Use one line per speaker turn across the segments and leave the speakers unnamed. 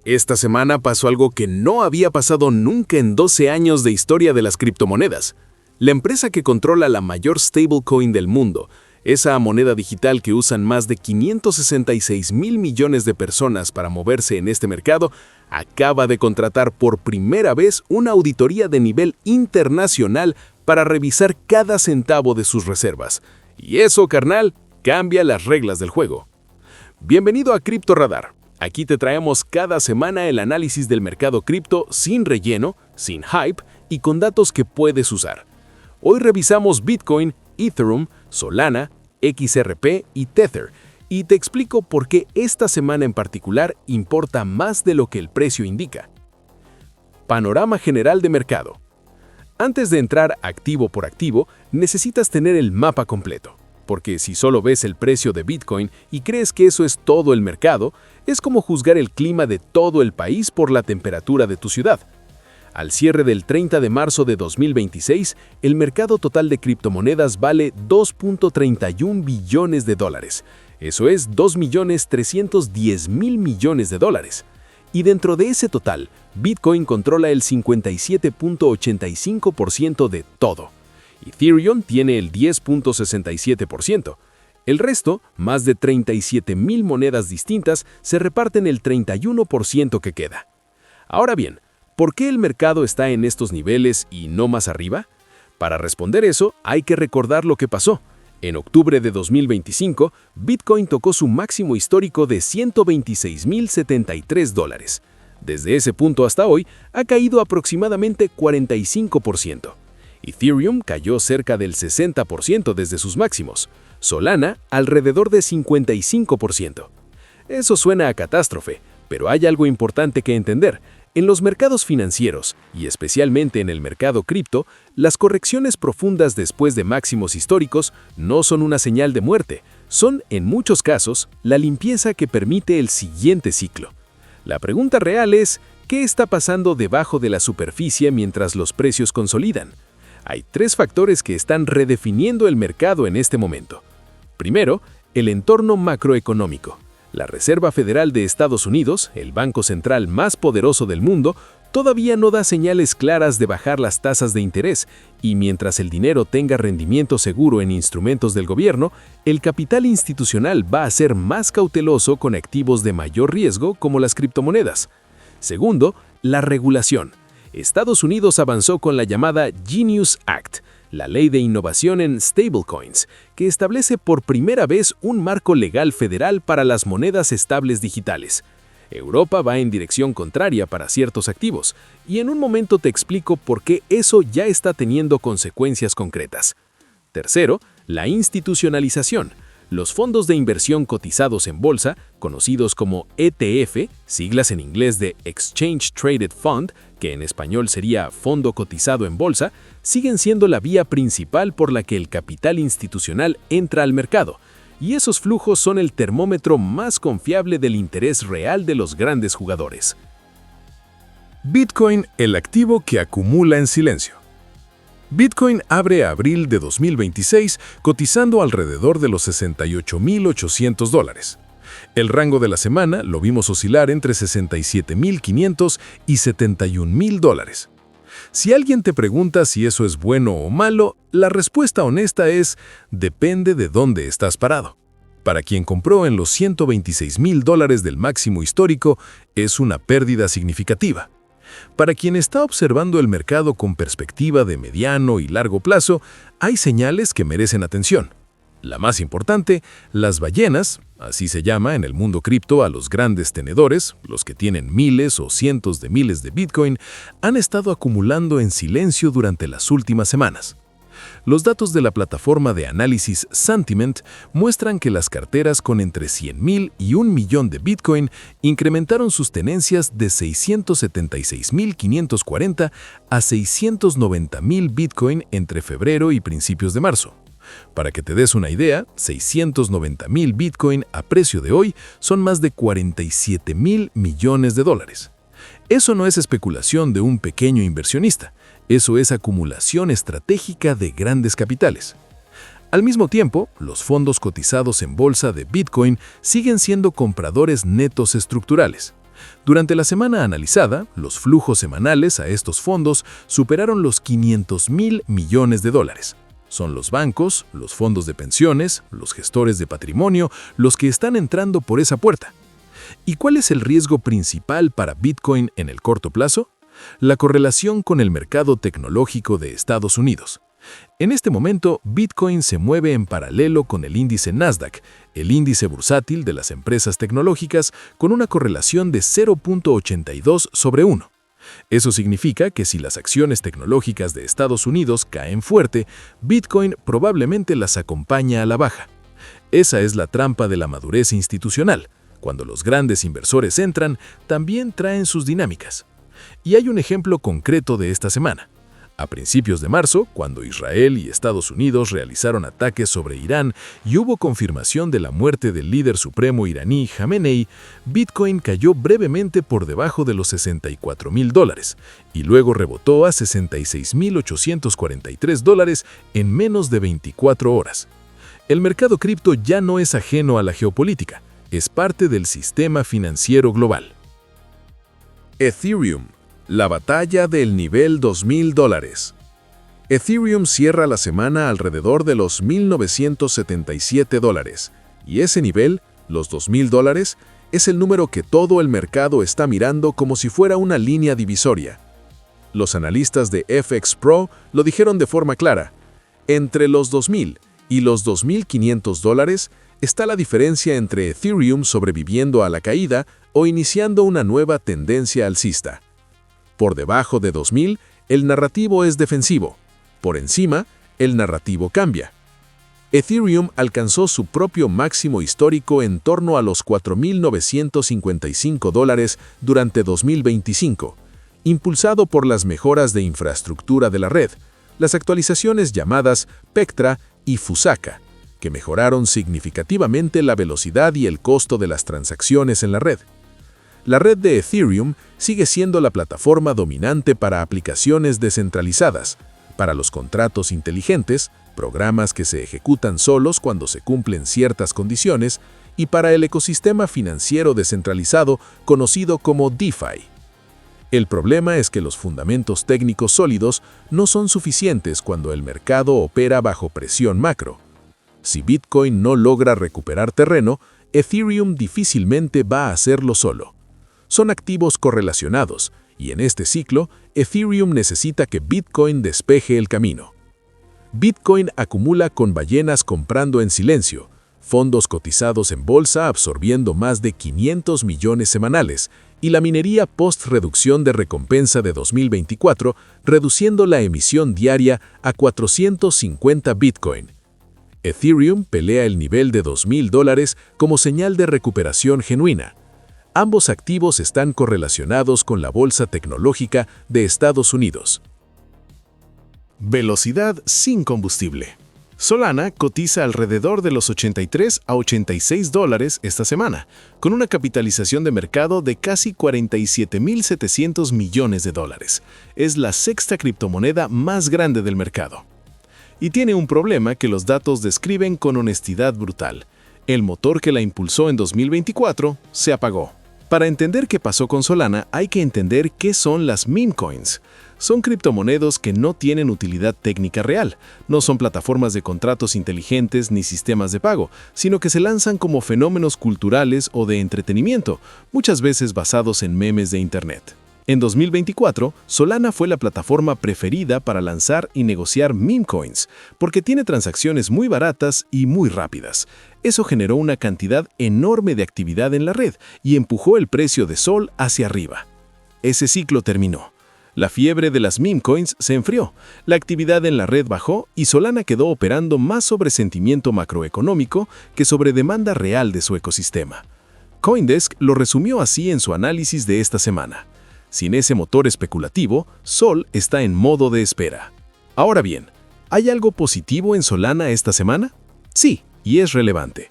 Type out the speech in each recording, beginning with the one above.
Esta semana pasó algo que no había pasado nunca en 12 años de historia de las criptomonedas. La empresa que controla la mayor stablecoin del mundo, esa moneda digital que usan más de 566 mil millones de personas para moverse en este mercado, acaba de contratar por primera vez una auditoría de nivel internacional para revisar cada centavo de sus reservas. Y eso, carnal, cambia las reglas del juego. Bienvenido a Cripto Radar. Aquí te traemos cada semana el análisis del mercado cripto sin relleno, sin hype y con datos que puedes usar. Hoy revisamos Bitcoin, Ethereum, Solana, XRP y Tether, y te explico por qué esta semana en particular importa más de lo que el precio indica. Panorama general de mercado. Antes de entrar activo por activo, necesitas tener el mapa completo. Porque si solo ves el precio de Bitcoin y crees que eso es todo el mercado, es como juzgar el clima de todo el país por la temperatura de tu ciudad. Al cierre del 30 de marzo de 2026, el mercado total de criptomonedas vale 2.31 billones de dólares. Eso es 2.310.000 millones de dólares. Y dentro de ese total, Bitcoin controla el 57.85% de todo. Ethereum tiene el 10.67%. El resto, más de 37.000 monedas distintas, se reparten el 31% que queda. Ahora bien, ¿por qué el mercado está en estos niveles y no más arriba? Para responder eso, hay que recordar lo que pasó. En octubre de 2025, Bitcoin tocó su máximo histórico de $126.073. Desde ese punto hasta hoy, ha caído aproximadamente 45%. Ethereum cayó cerca del 60% desde sus máximos. Solana, alrededor de 55%. Eso suena a catástrofe, pero hay algo importante que entender. En los mercados financieros, y especialmente en el mercado cripto, las correcciones profundas después de máximos históricos no son una señal de muerte, son, en muchos casos, la limpieza que permite el siguiente ciclo. La pregunta real es, ¿qué está pasando debajo de la superficie mientras los precios consolidan? Hay tres factores que están redefiniendo el mercado en este momento. Primero, el entorno macroeconómico. La Reserva Federal de Estados Unidos, el banco central más poderoso del mundo, todavía no da señales claras de bajar las tasas de interés, y mientras el dinero tenga rendimiento seguro en instrumentos del gobierno, el capital institucional va a ser más cauteloso con activos de mayor riesgo como las criptomonedas. Segundo, la regulación. Estados Unidos avanzó con la llamada Genius Act, la ley de innovación en stablecoins, que establece por primera vez un marco legal federal para las monedas estables digitales. Europa va en dirección contraria para ciertos activos, y en un momento te explico por qué eso ya está teniendo consecuencias concretas. Tercero, la institucionalización. Los fondos de inversión cotizados en bolsa, conocidos como ETF, siglas en inglés de Exchange Traded Fund, que en español sería Fondo Cotizado en Bolsa, siguen siendo la vía principal por la que el capital institucional entra al mercado, y esos flujos son el termómetro más confiable del interés real de los grandes jugadores.
Bitcoin, el activo que acumula en silencio. Bitcoin abre abril de 2026 cotizando alrededor de los $68.800. El rango de la semana lo vimos oscilar entre $67.500 y $71.000. Si alguien te pregunta si eso es bueno o malo, la respuesta honesta es: depende de dónde estás parado. Para quien compró en los $126.000 del máximo histórico, es una pérdida significativa. Para quien está observando el mercado con perspectiva de mediano y largo plazo, hay señales que merecen atención. La más importante, las ballenas, así se llama en el mundo cripto a los grandes tenedores, los que tienen miles o cientos de miles de Bitcoin, han estado acumulando en silencio durante las últimas semanas. Los datos de la plataforma de análisis Santiment muestran que las carteras con entre 100.000 y 1 millón de Bitcoin incrementaron sus tenencias de 676.540 a 690.000 Bitcoin entre febrero y principios de marzo. Para que te des una idea, 690.000 Bitcoin a precio de hoy son más de $47.000 millones. Eso no es especulación de un pequeño inversionista, eso es acumulación estratégica de grandes capitales. Al mismo tiempo, los fondos cotizados en bolsa de Bitcoin siguen siendo compradores netos estructurales. Durante la semana analizada, los flujos semanales a estos fondos superaron los 500.000 millones de dólares. Son los bancos, los fondos de pensiones, los gestores de patrimonio, los que están entrando por esa puerta. ¿Y cuál es el riesgo principal para Bitcoin en el corto plazo? La correlación con el mercado tecnológico de Estados Unidos. En este momento, Bitcoin se mueve en paralelo con el índice Nasdaq, el índice bursátil de las empresas tecnológicas, con una correlación de 0.82 sobre 1. Eso significa que si las acciones tecnológicas de Estados Unidos caen fuerte, Bitcoin probablemente las acompaña a la baja. Esa es la trampa de la madurez institucional. Cuando los grandes inversores entran, también traen sus dinámicas. Y hay un ejemplo concreto de esta semana. A principios de marzo, cuando Israel y Estados Unidos realizaron ataques sobre Irán y hubo confirmación de la muerte del líder supremo iraní Jamenei, Bitcoin cayó brevemente por debajo de los $64.000 y luego rebotó a $66.843 en menos de 24 horas. El mercado cripto ya no es ajeno a la geopolítica, es parte del sistema financiero global.
Ethereum. La batalla del nivel $2.000. Ethereum cierra la semana alrededor de los $1.977, y ese nivel, los $2.000, es el número que todo el mercado está mirando como si fuera una línea divisoria. Los analistas de FX Pro lo dijeron de forma clara. Entre los $2.000 y los $2.500 está la diferencia entre Ethereum sobreviviendo a la caída o iniciando una nueva tendencia alcista. Por debajo de 2.000, el narrativo es defensivo. Por encima, el narrativo cambia. Ethereum alcanzó su propio máximo histórico en torno a los $4.955 durante 2025, impulsado por las mejoras de infraestructura de la red, las actualizaciones llamadas Pectra y Fusaka, que mejoraron significativamente la velocidad y el costo de las transacciones en la red. La red de Ethereum sigue siendo la plataforma dominante para aplicaciones descentralizadas, para los contratos inteligentes, programas que se ejecutan solos cuando se cumplen ciertas condiciones, y para el ecosistema financiero descentralizado conocido como DeFi. El problema es que los fundamentos técnicos sólidos no son suficientes cuando el mercado opera bajo presión macro. Si Bitcoin no logra recuperar terreno, Ethereum difícilmente va a hacerlo solo. Son activos correlacionados, y en este ciclo, Ethereum necesita que Bitcoin despeje el camino. Bitcoin acumula con ballenas comprando en silencio, fondos cotizados en bolsa absorbiendo más de 500 millones semanales, y la minería post-reducción de recompensa de 2024, reduciendo la emisión diaria a 450 Bitcoin. Ethereum pelea el nivel de $2.000 como señal de recuperación genuina. Ambos activos están correlacionados con la bolsa tecnológica de Estados Unidos.
Velocidad sin combustible. Solana cotiza alrededor de los $83 a $86 esta semana, con una capitalización de mercado de casi $47.700 millones. Es la sexta criptomoneda más grande del mercado. Y tiene un problema que los datos describen con honestidad brutal. El motor que la impulsó en 2024 se apagó. Para entender qué pasó con Solana, hay que entender qué son las meme coins. Son criptomonedas que no tienen utilidad técnica real, no son plataformas de contratos inteligentes ni sistemas de pago, sino que se lanzan como fenómenos culturales o de entretenimiento, muchas veces basados en memes de Internet. En 2024, Solana fue la plataforma preferida para lanzar y negociar meme coins, porque tiene transacciones muy baratas y muy rápidas. Eso generó una cantidad enorme de actividad en la red y empujó el precio de Sol hacia arriba. Ese ciclo terminó. La fiebre de las meme coins se enfrió, la actividad en la red bajó y Solana quedó operando más sobre sentimiento macroeconómico que sobre demanda real de su ecosistema. CoinDesk lo resumió así en su análisis de esta semana. Sin ese motor especulativo, Sol está en modo de espera. Ahora bien, ¿hay algo positivo en Solana esta semana? Sí, y es relevante.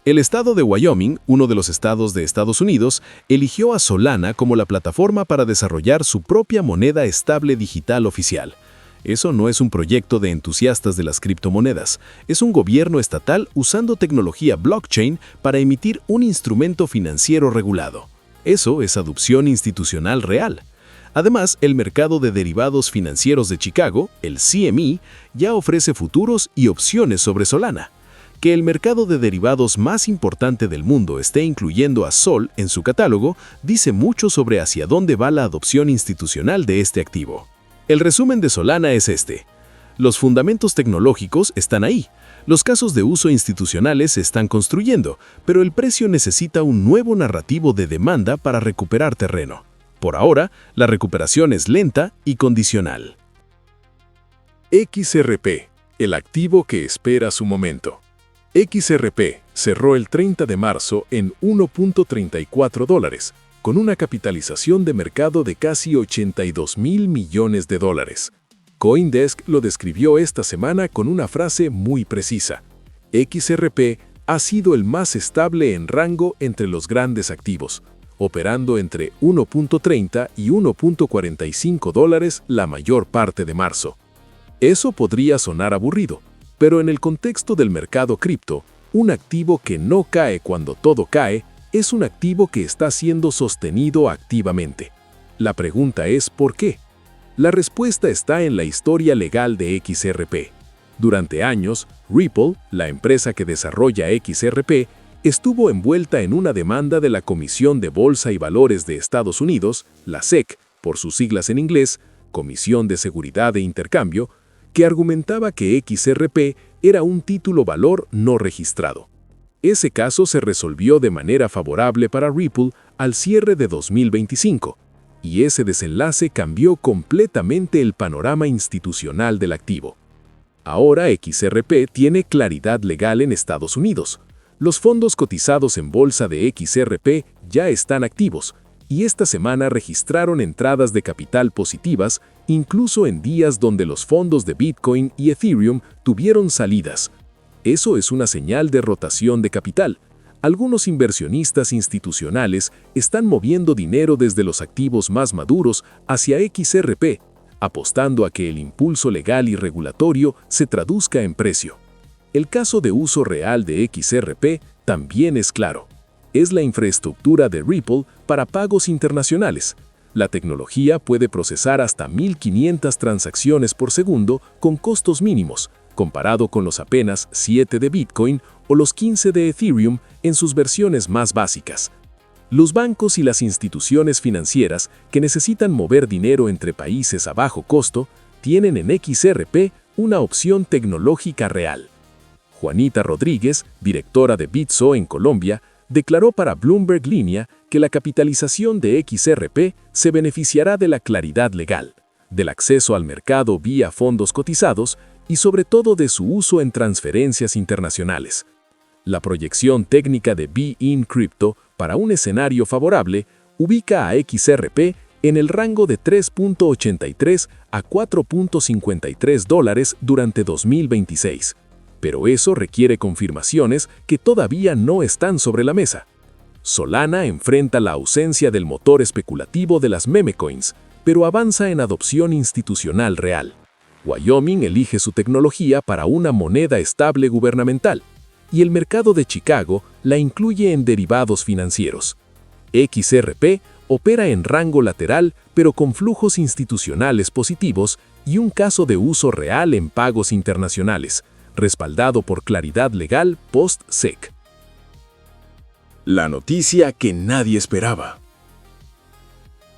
El estado de Wyoming, uno de los estados de Estados Unidos, eligió a Solana como la plataforma para desarrollar su propia moneda estable digital oficial. Eso no es un proyecto de entusiastas de las criptomonedas, es un gobierno estatal usando tecnología blockchain para emitir un instrumento financiero regulado.
Eso es adopción institucional real. Además, el mercado de derivados financieros de Chicago, el CME, ya ofrece futuros y opciones sobre Solana. Que el mercado de derivados más importante del mundo esté incluyendo a Sol en su catálogo dice mucho sobre hacia dónde va la adopción institucional de este activo. El resumen de Solana es este. Los fundamentos tecnológicos están ahí, los casos de uso institucionales se están construyendo, pero el precio necesita un nuevo narrativo de demanda para recuperar terreno. Por ahora, la recuperación es lenta y condicional.
XRP, el activo que espera su momento. XRP cerró el 30 de marzo en $1.34, con una capitalización de mercado de casi $82.000 millones. CoinDesk lo describió esta semana con una frase muy precisa. XRP ha sido el más estable en rango entre los grandes activos, operando entre $1.30 y $1.45 la mayor parte de marzo. Eso podría sonar aburrido, pero en el contexto del mercado cripto, un activo que no cae cuando todo cae es un activo que está siendo sostenido activamente. La pregunta es ¿por qué? La respuesta está en la historia legal de XRP. Durante años, Ripple, la empresa que desarrolla XRP, estuvo envuelta en una demanda de la Comisión de Bolsa y Valores de Estados Unidos, la SEC, por sus siglas en inglés, Comisión de Seguridad e Intercambio, que argumentaba que XRP era un título valor no registrado. Ese caso se resolvió de manera favorable para Ripple al cierre de 2025, y ese desenlace cambió completamente el panorama institucional del activo. Ahora XRP tiene claridad legal en Estados Unidos. Los fondos cotizados en bolsa de XRP ya están activos, y esta semana registraron entradas de capital positivas, incluso en días donde los fondos de Bitcoin y Ethereum tuvieron salidas. Eso es una señal de rotación de capital. Algunos inversionistas institucionales están moviendo dinero desde los activos más maduros hacia XRP, apostando a que el impulso legal y regulatorio se traduzca en precio. El caso de uso real de XRP también es claro. Es la infraestructura de Ripple para pagos internacionales. La tecnología puede procesar hasta 1.500 transacciones por segundo con costos mínimos, comparado con los apenas 7 de Bitcoin o los 15 de Ethereum en sus versiones más básicas. Los bancos y las instituciones financieras que necesitan mover dinero entre países a bajo costo tienen en XRP una opción tecnológica real. Juanita Rodríguez, directora de Bitso en Colombia, declaró para Bloomberg Línea que la capitalización de XRP se beneficiará de la claridad legal, del acceso al mercado vía fondos cotizados y sobre todo de su uso en transferencias internacionales. La proyección técnica de Be-In Crypto para un escenario favorable ubica a XRP en el rango de $3.83 a $4.53 durante 2026. Pero eso requiere confirmaciones que todavía no están sobre la mesa. Solana enfrenta la ausencia del motor especulativo de las memecoins, pero avanza en adopción institucional real. Wyoming elige su tecnología para una moneda estable gubernamental, y el mercado de Chicago la incluye en derivados financieros. XRP opera en rango lateral, pero con flujos institucionales positivos y un caso de uso real en pagos internacionales, respaldado por claridad legal post-SEC.
La noticia que nadie esperaba.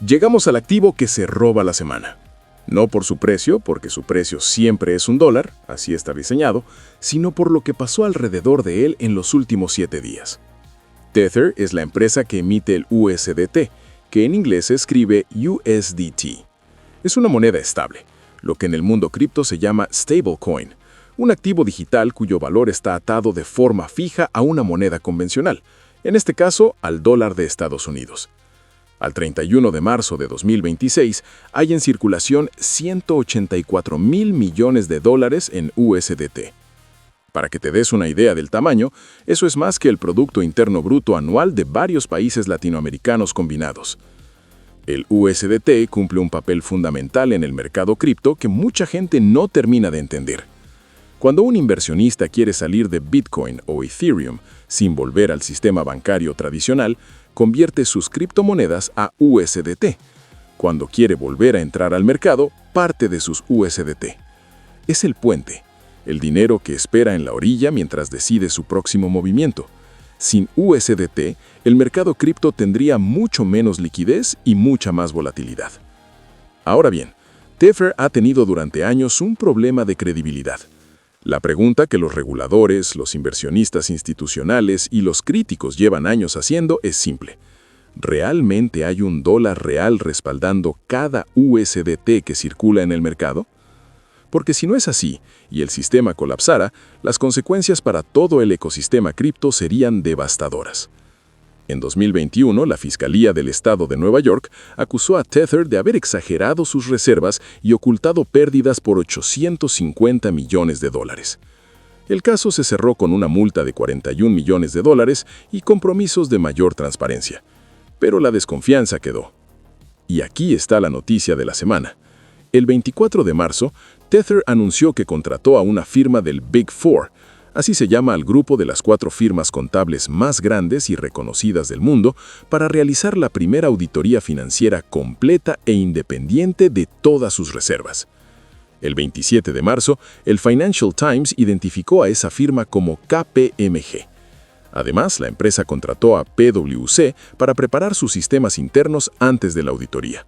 Llegamos al activo que se roba la semana. No por su precio, porque su precio siempre es $1, así está diseñado, sino por lo que pasó alrededor de él en los últimos 7 días. Tether es la empresa que emite el USDT, que en inglés se escribe USDT. Es una moneda estable, lo que en el mundo cripto se llama stablecoin, un activo digital cuyo valor está atado de forma fija a una moneda convencional, en este caso al dólar de Estados Unidos. Al 31 de marzo de 2026 hay en circulación $184.000 millones en USDT. Para que te des una idea del tamaño, eso es más que el Producto Interno Bruto anual de varios países latinoamericanos combinados. El USDT cumple un papel fundamental en el mercado cripto que mucha gente no termina de entender. Cuando un inversionista quiere salir de Bitcoin o Ethereum sin volver al sistema bancario tradicional, convierte sus criptomonedas a USDT. Cuando quiere volver a entrar al mercado, parte de sus USDT. Es el puente, el dinero que espera en la orilla mientras decide su próximo movimiento. Sin USDT, el mercado cripto tendría mucho menos liquidez y mucha más volatilidad. Ahora bien, Tether ha tenido durante años un problema de credibilidad. La pregunta que los reguladores, los inversionistas institucionales y los críticos llevan años haciendo es simple. ¿Realmente hay un dólar real respaldando cada USDT que circula en el mercado? Porque si no es así, y el sistema colapsara, las consecuencias para todo el ecosistema cripto serían devastadoras. En 2021, la Fiscalía del Estado de Nueva York acusó a Tether de haber exagerado sus reservas y ocultado pérdidas por $850 millones. El caso se cerró con una multa de $41 millones y compromisos de mayor transparencia. Pero la desconfianza quedó. Y aquí está la noticia de la semana. El 24 de marzo, Tether anunció que contrató a una firma del Big Four, así se llama al grupo de las 4 firmas contables más grandes y reconocidas del mundo, para realizar la primera auditoría financiera completa e independiente de todas sus reservas. El 27 de marzo, el Financial Times identificó a esa firma como KPMG. Además, la empresa contrató a PwC para preparar sus sistemas internos antes de la auditoría.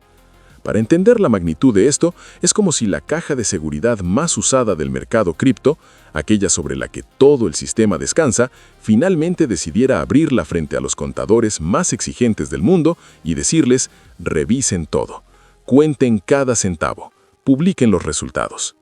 Para entender la magnitud de esto, es como si la caja de seguridad más usada del mercado cripto, aquella sobre la que todo el sistema descansa, finalmente decidiera abrirla frente a los contadores más exigentes del mundo y decirles: revisen todo, cuenten cada centavo, publiquen los resultados.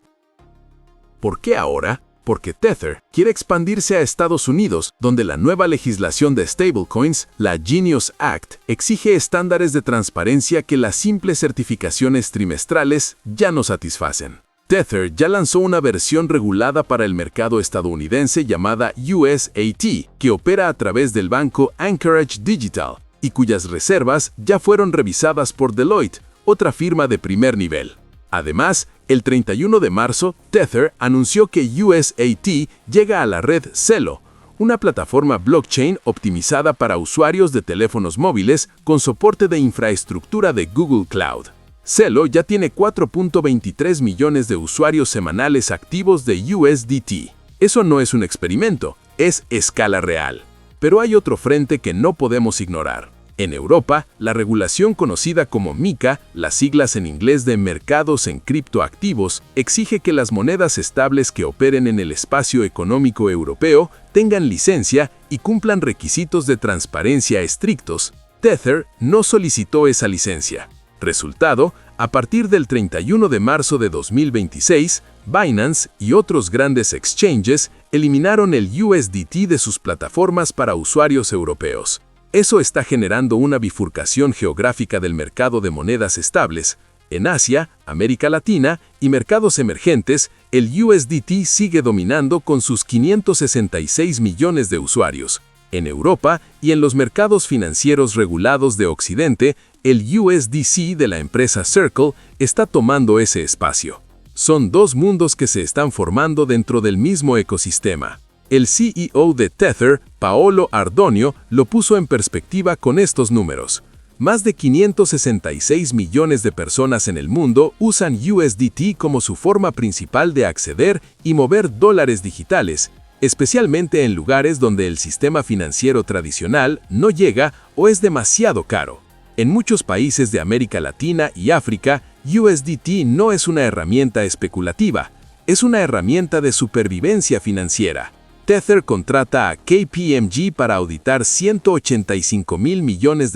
¿Por qué ahora? Porque Tether quiere expandirse a Estados Unidos, donde la nueva legislación de stablecoins, la Genius Act, exige estándares de transparencia que las simples certificaciones trimestrales ya no satisfacen. Tether ya lanzó una versión regulada para el mercado estadounidense llamada USAT, que opera a través del banco Anchorage Digital, y cuyas reservas ya fueron revisadas por Deloitte, otra firma de primer nivel. Además, el 31 de marzo, Tether anunció que USAT llega a la red Celo, una plataforma blockchain optimizada para usuarios de teléfonos móviles con soporte de infraestructura de Google Cloud. Celo ya tiene 4.23 millones de usuarios semanales activos de USDT. Eso no es un experimento, es escala real. Pero hay otro frente que no podemos ignorar. En Europa, la regulación conocida como MiCA, las siglas en inglés de Mercados en Criptoactivos, exige que las monedas estables que operen en el espacio económico europeo tengan licencia y cumplan requisitos de transparencia estrictos. Tether no solicitó esa licencia. Resultado, a partir del 31 de marzo de 2026, Binance y otros grandes exchanges eliminaron el USDT de sus plataformas para usuarios europeos. Eso está generando una bifurcación geográfica del mercado de monedas estables. En Asia, América Latina y mercados emergentes, el USDT sigue dominando con sus 566 millones de usuarios. En Europa y en los mercados financieros regulados de Occidente, el USDC de la empresa Circle está tomando ese espacio. Son dos mundos que se están formando dentro del mismo ecosistema. El CEO de Tether, Paolo Ardonio, lo puso en perspectiva con estos números. Más de 566 millones de personas en el mundo usan USDT como su forma principal de acceder y mover dólares digitales, especialmente en lugares donde el sistema financiero tradicional no llega o es demasiado caro. En muchos países de América Latina y África, USDT no es una herramienta especulativa, es una herramienta de supervivencia financiera. Tether contrata a KPMG para auditar $185 mil millones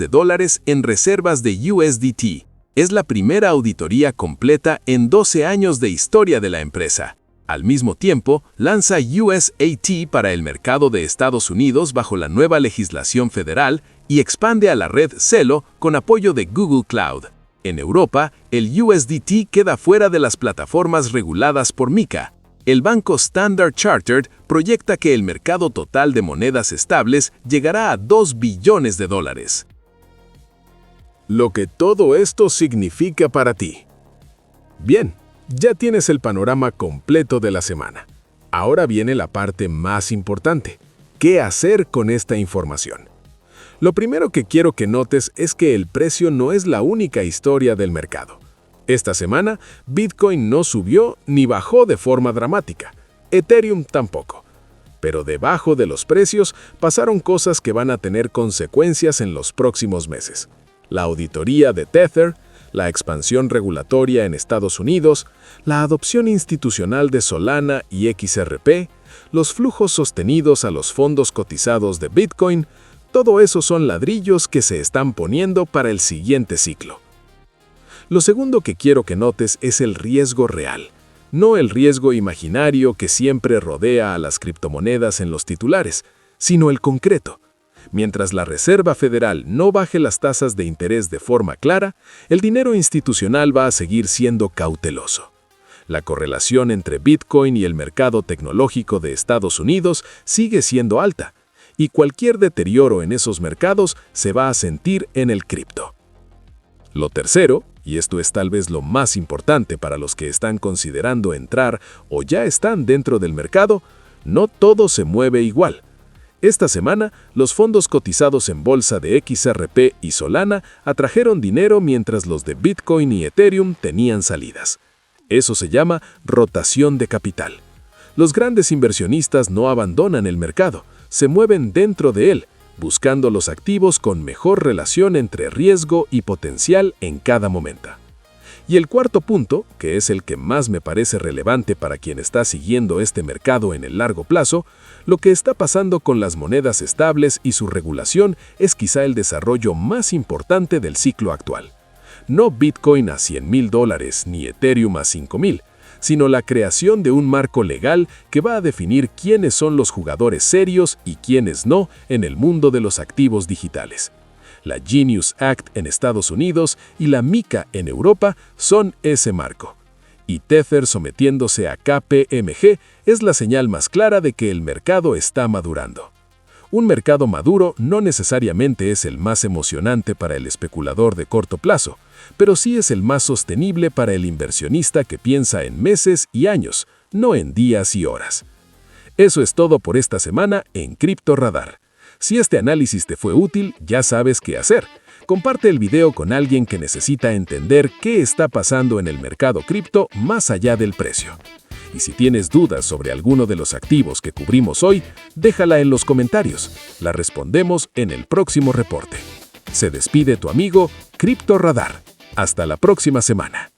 en reservas de USDT. Es la primera auditoría completa en 12 años de historia de la empresa. Al mismo tiempo, lanza USAT para el mercado de Estados Unidos bajo la nueva legislación federal y expande a la red Celo con apoyo de Google Cloud. En Europa, el USDT queda fuera de las plataformas reguladas por MiCA. El banco Standard Chartered proyecta que el mercado total de monedas estables llegará a $2 billones.
Lo que todo esto significa para ti. Bien, ya tienes el panorama completo de la semana. Ahora viene la parte más importante. ¿Qué hacer con esta información? Lo primero que quiero que notes es que el precio no es la única historia del mercado. Esta semana, Bitcoin no subió ni bajó de forma dramática. Ethereum tampoco. Pero debajo de los precios pasaron cosas que van a tener consecuencias en los próximos meses. La auditoría de Tether, la expansión regulatoria en Estados Unidos, la adopción institucional de Solana y XRP, los flujos sostenidos a los fondos cotizados de Bitcoin, todo eso son ladrillos que se están poniendo para el siguiente ciclo. Lo segundo que quiero que notes es el riesgo real, no el riesgo imaginario que siempre rodea a las criptomonedas en los titulares, sino el concreto. Mientras la Reserva Federal no baje las tasas de interés de forma clara, el dinero institucional va a seguir siendo cauteloso. La correlación entre Bitcoin y el mercado tecnológico de Estados Unidos sigue siendo alta, y cualquier deterioro en esos mercados se va a sentir en el cripto. Lo tercero, y esto es tal vez lo más importante para los que están considerando entrar o ya están dentro del mercado, no todo se mueve igual. Esta semana, los fondos cotizados en bolsa de XRP y Solana atrajeron dinero mientras los de Bitcoin y Ethereum tenían salidas. Eso se llama rotación de capital. Los grandes inversionistas no abandonan el mercado, se mueven dentro de él, buscando los activos con mejor relación entre riesgo y potencial en cada momento. Y el cuarto punto, que es el que más me parece relevante para quien está siguiendo este mercado en el largo plazo, lo que está pasando con las monedas estables y su regulación es quizá el desarrollo más importante del ciclo actual. No Bitcoin a $100,000 ni Ethereum a 5,000, sino la creación de un marco legal que va a definir quiénes son los jugadores serios y quiénes no en el mundo de los activos digitales. La Genius Act en Estados Unidos y la MiCA en Europa son ese marco. Y Tether sometiéndose a KPMG es la señal más clara de que el mercado está madurando. Un mercado maduro no necesariamente es el más emocionante para el especulador de corto plazo, pero sí es el más sostenible para el inversionista que piensa en meses y años, no en días y horas. Eso es todo por esta semana en Crypto Radar. Si este análisis te fue útil, ya sabes qué hacer. Comparte el video con alguien que necesita entender qué está pasando en el mercado cripto más allá del precio. Y si tienes dudas sobre alguno de los activos que cubrimos hoy, déjala en los comentarios. La respondemos en el próximo reporte. Se despide tu amigo Crypto Radar. Hasta la próxima semana.